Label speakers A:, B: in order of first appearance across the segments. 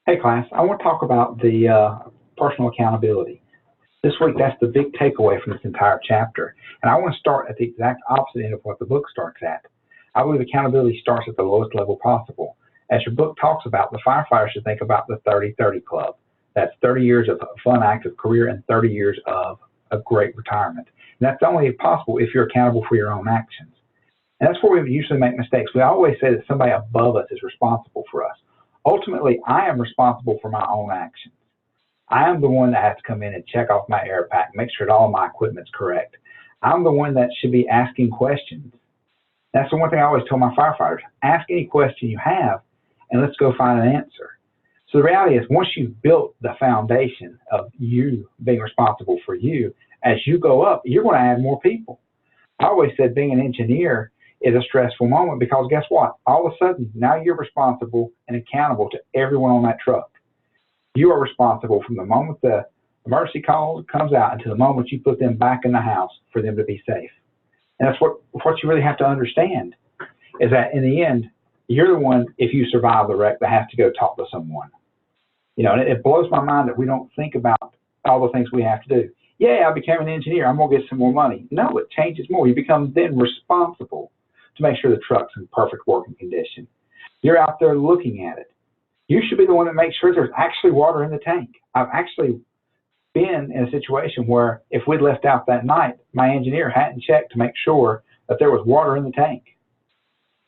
A: Hey class, I want to talk about the personal accountability. This week, that's the big takeaway from this entire chapter. And I want to start at the exact opposite end of what the book starts at. I believe accountability starts at the lowest level possible. As your book talks about, the firefighter should think about the 30-30 club. That's 30 years of fun, active career and 30 years of a great retirement. And that's only possible if you're accountable for your own actions. And that's where we usually make mistakes. We always say that somebody above us is responsible for us. Ultimately, I am responsible for my own actions. I am the one that has to come in and check off my air pack, make sure that all of my equipment's correct. I'm the one that should be asking questions. That's the one thing I always tell my firefighters. Ask any question you have, and let's go find an answer. So the reality is, once you've built the foundation of you being responsible for you, as you go up, you're going to add more people. I always said being an engineer is a stressful moment because guess what? All of a sudden, now you're responsible and accountable to everyone on that truck. You are responsible from the moment the emergency call comes out until the moment you put them back in the house for them to be safe. And that's what you really have to understand is that in the end, you're the one, if you survive the wreck, that has to go talk to someone. You know, and it blows my mind that we don't think about all the things we have to do. Yeah, I became an engineer. I'm going to get some more money. No, it changes more. You become then responsible to make sure the truck's in perfect working condition. You're out there looking at it. You should be the one that makes sure there's actually water in the tank. I've actually been in a situation where if we'd left out that night, my engineer hadn't checked to make sure that there was water in the tank.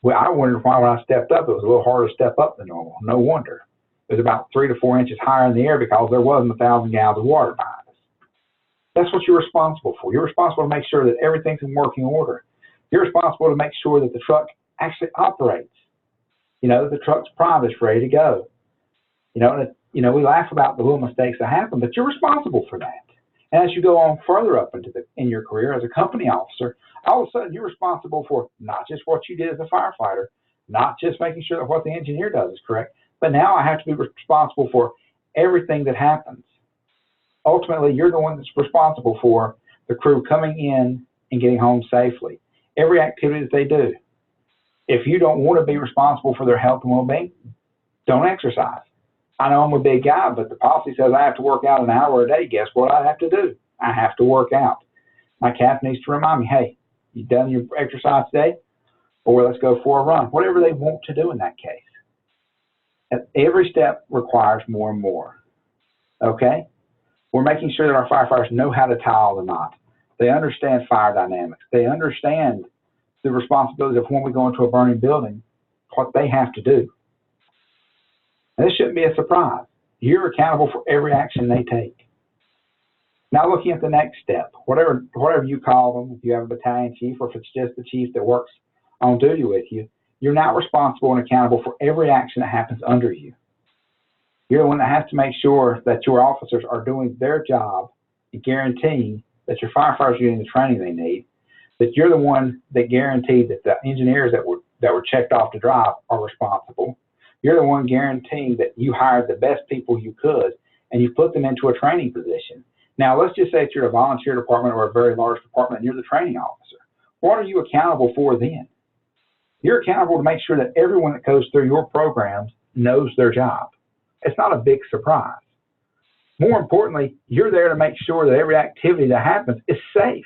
A: Well, I wondered why when I stepped up, it was a little harder to step up than normal. No wonder. It was about 3 to 4 inches higher in the air because there wasn't 1,000 gallons of water behind us. That's what you're responsible for. You're responsible to make sure that everything's in working order. You're responsible to make sure that the truck actually operates. You know, the truck's primed, it's ready to go. You know, we laugh about the little mistakes that happen, but you're responsible for that. And as you go on further up in your career as a company officer, all of a sudden you're responsible for not just what you did as a firefighter, not just making sure that what the engineer does is correct, but now I have to be responsible for everything that happens. Ultimately, you're the one that's responsible for the crew coming in and getting home safely. Every activity that they do. If you don't want to be responsible for their health and well-being, don't exercise. I know I'm a big guy, but the policy says I have to work out an hour a day. Guess what I have to do? I have to work out. My calf needs to remind me, hey, you done your exercise today? Or let's go for a run. Whatever they want to do in that case. And every step requires more and more. Okay? We're making sure that our firefighters know how to tie all the knots. They understand fire dynamics. They understand the responsibility of when we go into a burning building, what they have to do. And this shouldn't be a surprise. You're accountable for every action they take. Now looking at the next step, whatever you call them, if you have a battalion chief or if it's just the chief that works on duty with you, you're now responsible and accountable for every action that happens under you. You're the one that has to make sure that your officers are doing their job and guaranteeing that your firefighters are getting the training they need, that you're the one that guaranteed that the engineers that were checked off to drive are responsible. You're the one guaranteeing that you hired the best people you could and you put them into a training position. Now, let's just say that you're a volunteer department or a very large department and you're the training officer. What are you accountable for then? You're accountable to make sure that everyone that goes through your programs knows their job. It's not a big surprise. More importantly, you're there to make sure that every activity that happens is safe.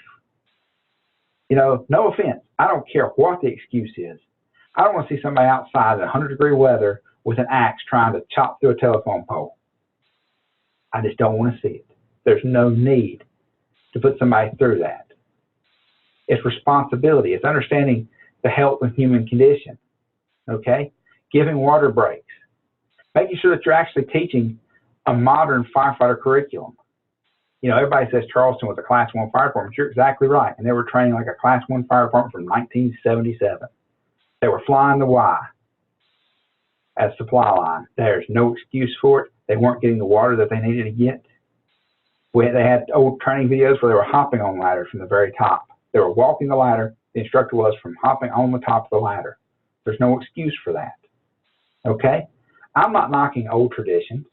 A: You know, no offense. I don't care what the excuse is. I don't want to see somebody outside in 100-degree weather with an axe trying to chop through a telephone pole. I just don't want to see it. There's no need to put somebody through that. It's responsibility. It's understanding the health and human condition. Okay? Giving water breaks. Making sure that you're actually teaching a modern firefighter curriculum. You know, everybody says Charleston was a Class 1 fire department. You're exactly right. And they were training like a Class 1 fire department from 1977. They were flying the Y as supply line. There's no excuse for it. They weren't getting the water that they needed to get. They had old training videos where they were hopping on ladders from the very top. They were walking the ladder. The instructor was from hopping on the top of the ladder. There's no excuse for that. Okay? I'm not knocking old traditions.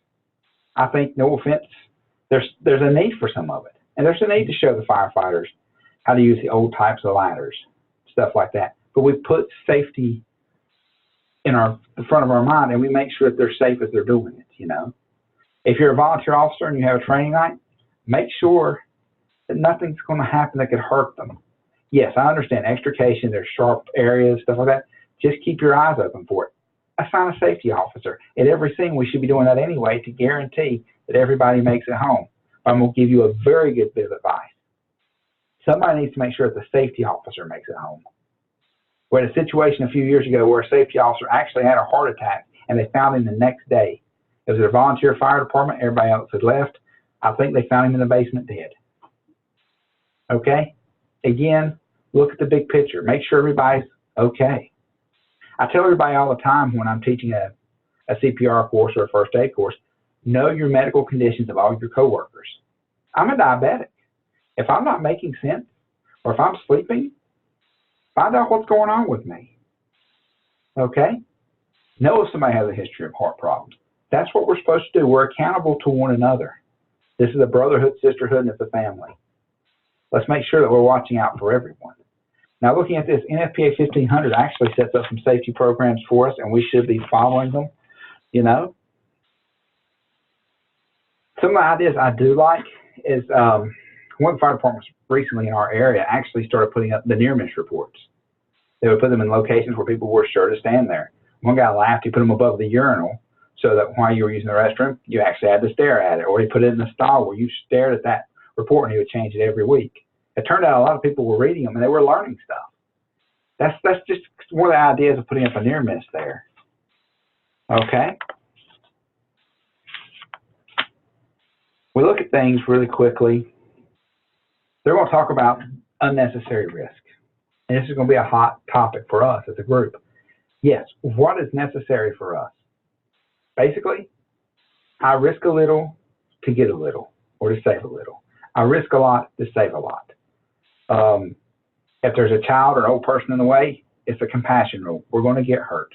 A: I think, no offense, there's a need for some of it. And there's a need to show the firefighters how to use the old types of ladders, stuff like that. But we put safety in the front of our mind, and we make sure that they're safe as they're doing it, you know. If you're a volunteer officer and you have a training night, make sure that nothing's going to happen that could hurt them. Yes, I understand extrication, there's sharp areas, stuff like that. Just keep your eyes open for it. Assign a safety officer. At every scene, we should be doing that anyway to guarantee that everybody makes it home. I'm going to give you a very good bit of advice. Somebody needs to make sure that the safety officer makes it home. We had a situation a few years ago where a safety officer actually had a heart attack, and they found him the next day. It was a volunteer fire department. Everybody else had left. I think they found him in the basement dead. Okay? Again, look at the big picture. Make sure everybody's okay. I tell everybody all the time when I'm teaching a CPR course or a first aid course, know your medical conditions of all your coworkers. I'm a diabetic. If I'm not making sense, or if I'm sleeping, find out what's going on with me. Okay? Know if somebody has a history of heart problems. That's what we're supposed to do. We're accountable to one another. This is a brotherhood, sisterhood, and it's a family. Let's make sure that we're watching out for everyone. Now, looking at this, NFPA 1500 actually sets up some safety programs for us, and we should be following them, you know. Some of the ideas I do like is one of the fire departments recently in our area actually started putting up the near-miss reports. They would put them in locations where people were sure to stand there. One guy laughed. He put them above the urinal so that while you were using the restroom, you actually had to stare at it. Or he put it in the stall where you stared at that report, and he would change it every week. It turned out a lot of people were reading them, and they were learning stuff. That's just one of the ideas of putting up a near miss there. Okay? We look at things really quickly. They're going to talk about unnecessary risk. And this is going to be a hot topic for us as a group. Yes, what is necessary for us? Basically, I risk a little to get a little, or to save a little. I risk a lot to save a lot. If there's a child or an old person in the way, it's a compassion rule. We're going to get hurt.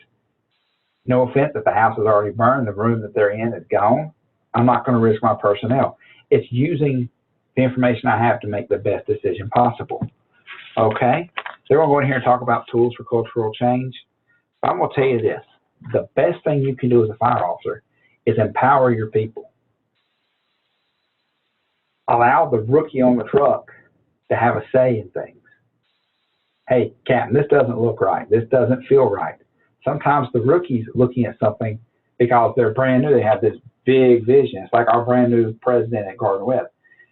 A: No offense, if the house is already burned, the room that they're in is gone, I'm not going to risk my personnel. It's using the information I have to make the best decision possible. Okay? They're going to go in here and talk about tools for cultural change. But I'm going to tell you this. The best thing you can do as a fire officer is empower your people. Allow the rookie on the truck to have a say in things. Hey, Captain, this doesn't look right. This doesn't feel right. Sometimes the rookie's looking at something because they're brand new. They have this big vision. It's like our brand new president at Gardner Webb.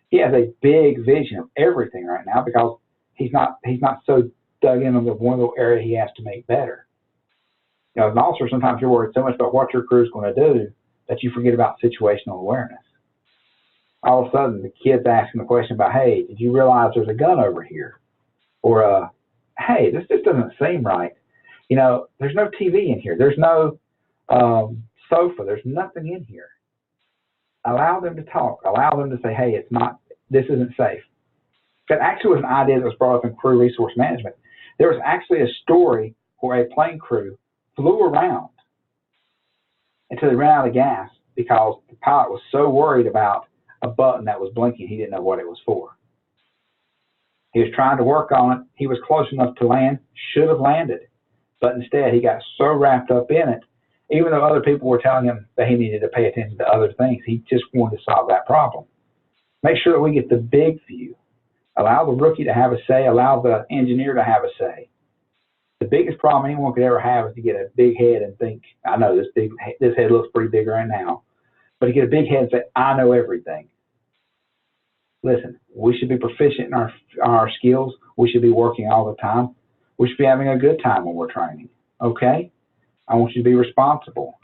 A: He has a big vision of everything right now because he's not so dug in on the one little area he has to make better. You know, as an officer, sometimes you're worried so much about what your crew's going to do that you forget about situational awareness. All of a sudden, the kid's asking the question about, hey, did you realize there's a gun over here? Or, hey, this just doesn't seem right. You know, there's no TV in here. There's no sofa. There's nothing in here. Allow them to talk. Allow them to say, hey, this isn't safe. That actually was an idea that was brought up in crew resource management. There was actually a story where a plane crew flew around until they ran out of gas because the pilot was so worried about a button that was blinking, he didn't know what it was for. He was trying to work on it. He was close enough to land, should have landed, but instead he got so wrapped up in it, even though other people were telling him that he needed to pay attention to other things, he just wanted to solve that problem. Make sure that we get the big view. Allow the rookie to have a say. Allow the engineer to have a say. The biggest problem anyone could ever have is to get a big head and think, I know this head looks pretty big right now, but to get a big head and say, I know everything. Listen, we should be proficient in our skills. We should be working all the time. We should be having a good time when we're training, okay? I want you to be responsible,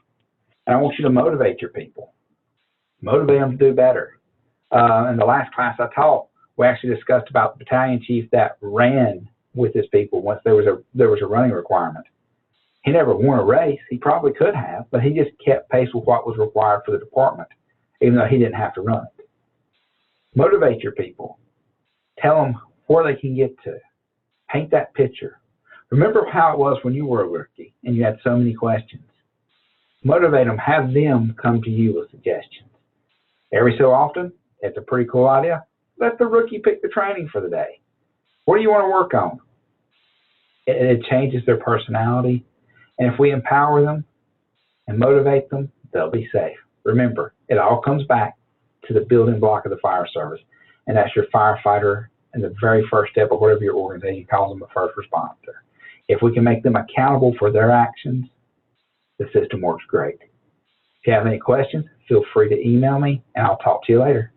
A: and I want you to motivate your people. Motivate them to do better. In the last class I taught, we actually discussed about the battalion chief that ran with his people once there was a running requirement. He never won a race. He probably could have, but he just kept pace with what was required for the department, even though he didn't have to run it. Motivate your people. Tell them where they can get to. Paint that picture. Remember how it was when you were a rookie and you had so many questions. Motivate them. Have them come to you with suggestions. Every so often, it's a pretty cool idea. Let the rookie pick the training for the day. What do you want to work on? It changes their personality, And if we empower them and motivate them, they'll be safe. Remember, it all comes back to the building block of the fire service, and that's your firefighter and the very first step of whatever your organization calls them, a first responder. If we can make them accountable for their actions, the system works great. If you have any questions, feel free to email me, and I'll talk to you later.